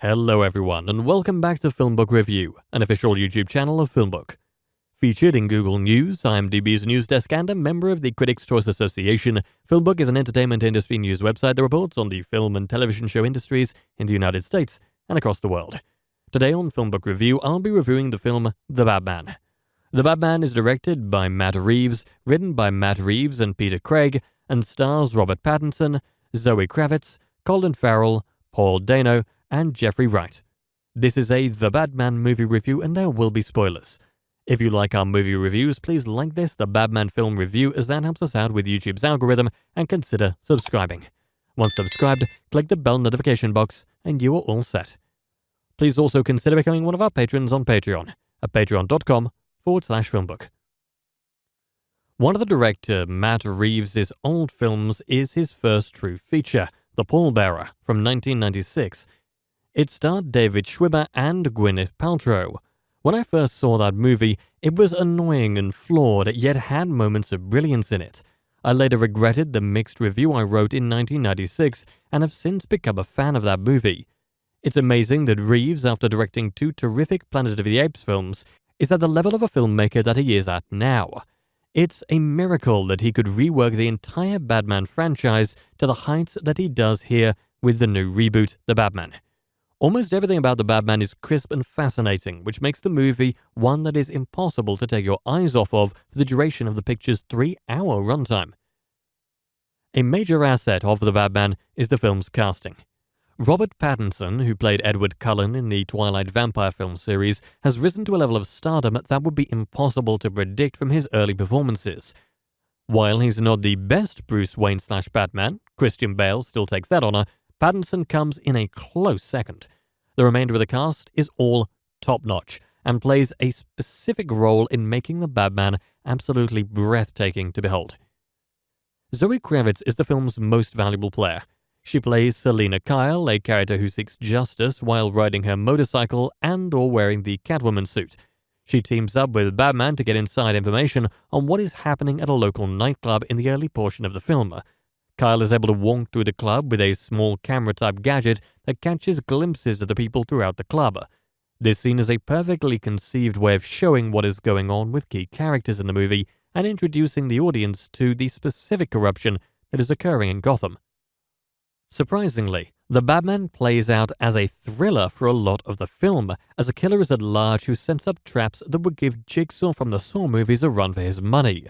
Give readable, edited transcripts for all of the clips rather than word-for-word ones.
Hello everyone, and welcome back to FilmBook Review, an official YouTube channel of FilmBook. Featured in Google News, IMDb's news desk, and a member of the Critics' Choice Association, FilmBook is an entertainment industry news website that reports on the film and television show industries in the United States and across the world. Today on FilmBook Review, I'll be reviewing the film The Batman. The Batman is directed by Matt Reeves, written by Matt Reeves and Peter Craig, and stars Robert Pattinson, Zoe Kravitz, Colin Farrell, Paul Dano, and Jeffrey Wright. This is a The Batman movie review and there will be spoilers. If you like our movie reviews, please like this, The Batman Film Review, as that helps us out with YouTube's algorithm, and consider subscribing. Once subscribed, click the bell notification box and you are all set. Please also consider becoming one of our patrons on Patreon at patreon.com/filmbook. One of the director Matt Reeves' old films is his first true feature, The Pallbearer, from 1996. It starred David Schwimmer and Gwyneth Paltrow. When I first saw that movie, it was annoying and flawed, yet had moments of brilliance in it. I later regretted the mixed review I wrote in 1996 and have since become a fan of that movie. It's amazing that Reeves, after directing two terrific Planet of the Apes films, is at the level of a filmmaker that he is at now. It's a miracle that he could rework the entire Batman franchise to the heights that he does here with the new reboot, The Batman. Almost everything about The Batman is crisp and fascinating, which makes the movie one that is impossible to take your eyes off of for the duration of the picture's 3-hour runtime. A major asset of The Batman is the film's casting. Robert Pattinson, who played Edward Cullen in the Twilight vampire film series, has risen to a level of stardom that would be impossible to predict from his early performances. While he's not the best Bruce Wayne/Batman, Christian Bale still takes that honor, Pattinson comes in a close second. The remainder of the cast is all top-notch and plays a specific role in making the Batman absolutely breathtaking to behold. Zoe Kravitz is the film's most valuable player. She plays Selina Kyle, a character who seeks justice while riding her motorcycle and or wearing the Catwoman suit. She teams up with Batman to get inside information on what is happening at a local nightclub in the early portion of the film. Kyle is able to walk through the club with a small camera-type gadget that catches glimpses of the people throughout the club. This scene is a perfectly conceived way of showing what is going on with key characters in the movie and introducing the audience to the specific corruption that is occurring in Gotham. Surprisingly, The Batman plays out as a thriller for a lot of the film, as a killer is at large who sets up traps that would give Jigsaw from the Saw movies a run for his money.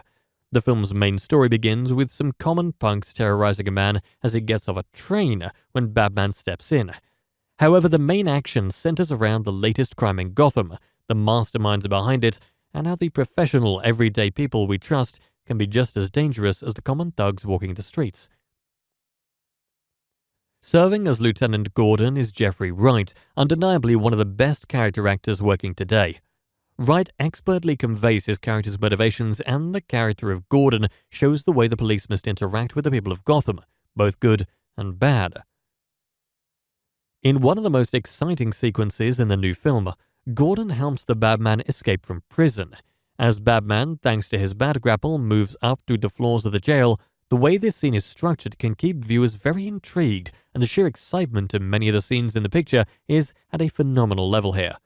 The film's main story begins with some common punks terrorizing a man as he gets off a train when Batman steps in. However, the main action centers around the latest crime in Gotham, the masterminds behind it, and how the professional, everyday people we trust can be just as dangerous as the common thugs walking the streets. Serving as Lieutenant Gordon is Jeffrey Wright, undeniably one of the best character actors working today. Wright expertly conveys his character's motivations, and the character of Gordon shows the way the police must interact with the people of Gotham, both good and bad. In one of the most exciting sequences in the new film, Gordon helps the Batman escape from prison. As Batman, thanks to his bat grapple, moves up through the floors of the jail, the way this scene is structured can keep viewers very intrigued, and the sheer excitement in many of the scenes in the picture is at a phenomenal level here.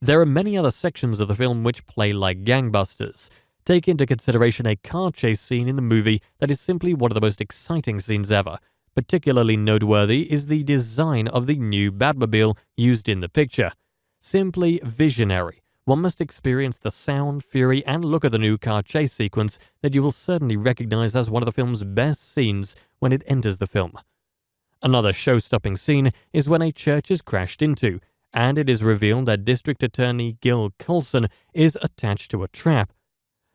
There are many other sections of the film which play like gangbusters. Take into consideration a car chase scene in the movie that is simply one of the most exciting scenes ever. Particularly noteworthy is the design of the new Batmobile used in the picture. Simply visionary. One must experience the sound, fury, and look of the new car chase sequence that you will certainly recognize as one of the film's best scenes when it enters the film. Another show-stopping scene is when a church is crashed into, and it is revealed that District Attorney Gil Coulson is attached to a trap.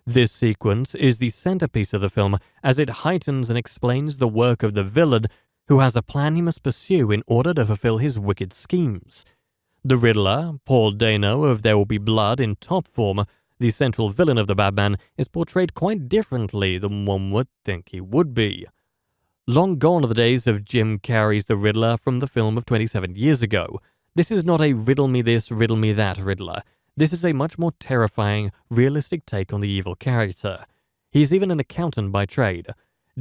This sequence is the centerpiece of the film as it heightens and explains the work of the villain who has a plan he must pursue in order to fulfill his wicked schemes. The Riddler, Paul Dano of There Will Be Blood in top form, the central villain of the Batman, is portrayed quite differently than one would think he would be. Long gone are the days of Jim Carrey's The Riddler from the film of 27 years ago. This is not a riddle me this, riddle me that Riddler. This is a much more terrifying, realistic take on the evil character. He's even an accountant by trade.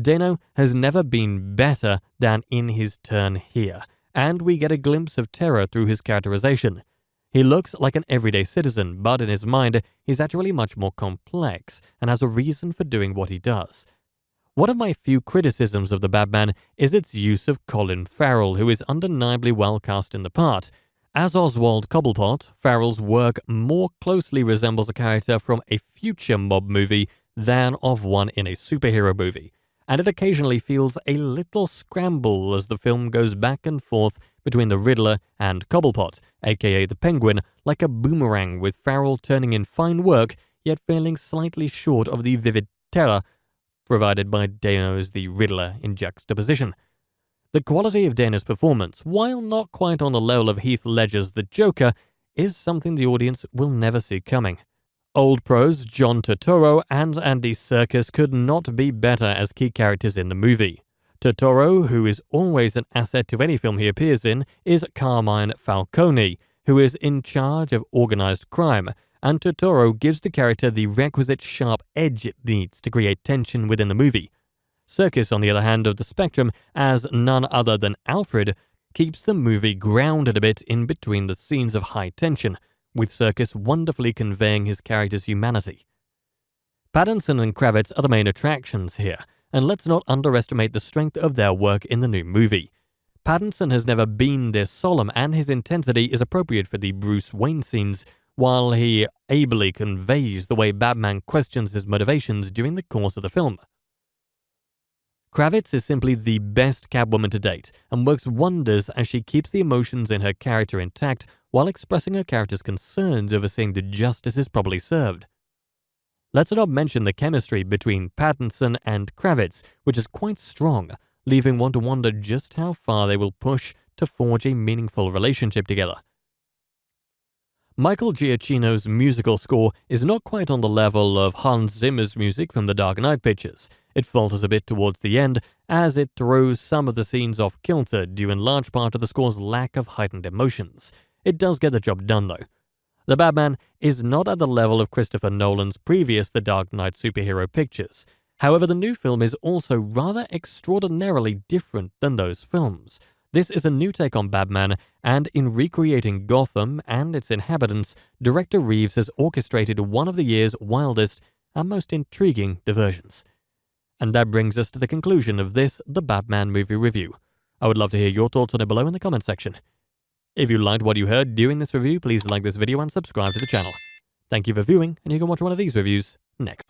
Dano has never been better than in his turn here, and we get a glimpse of terror through his characterization. He looks like an everyday citizen, but in his mind, he's actually much more complex and has a reason for doing what he does. One of my few criticisms of the Batman is its use of Colin Farrell, who is undeniably well cast in the part. As Oswald Cobblepot, Farrell's work more closely resembles a character from a future mob movie than of one in a superhero movie, and it occasionally feels a little scramble as the film goes back and forth between the Riddler and Cobblepot, aka the Penguin, like a boomerang, with Farrell turning in fine work, yet falling slightly short of the vivid terror provided by Dano's the Riddler in juxtaposition. The quality of Dano's performance, while not quite on the level of Heath Ledger's The Joker, is something the audience will never see coming. Old pros John Turturro and Andy Serkis could not be better as key characters in the movie. Turturro, who is always an asset to any film he appears in, is Carmine Falcone, who is in charge of organized crime, and Turturro gives the character the requisite sharp edge it needs to create tension within the movie. Serkis, on the other hand of the spectrum, as none other than Alfred, keeps the movie grounded a bit in between the scenes of high tension, with Serkis wonderfully conveying his character's humanity. Pattinson and Kravitz are the main attractions here, and let's not underestimate the strength of their work in the new movie. Pattinson has never been this solemn, and his intensity is appropriate for the Bruce Wayne scenes, while he ably conveys the way Batman questions his motivations during the course of the film. Kravitz is simply the best Catwoman to date, and works wonders as she keeps the emotions in her character intact while expressing her character's concerns over seeing that justice is properly served. Let's not mention the chemistry between Pattinson and Kravitz, which is quite strong, leaving one to wonder just how far they will push to forge a meaningful relationship together. Michael Giacchino's musical score is not quite on the level of Hans Zimmer's music from the Dark Knight pictures. It falters a bit towards the end, as it throws some of the scenes off kilter due in large part to the score's lack of heightened emotions. It does get the job done, though. The Batman is not at the level of Christopher Nolan's previous The Dark Knight superhero pictures. However, the new film is also rather extraordinarily different than those films. This is a new take on Batman, and in recreating Gotham and its inhabitants, director Reeves has orchestrated one of the year's wildest and most intriguing diversions. And that brings us to the conclusion of this, the Batman movie review. I would love to hear your thoughts on it below in the comment section. If you liked what you heard during this review, please like this video and subscribe to the channel. Thank you for viewing, and you can watch one of these reviews next.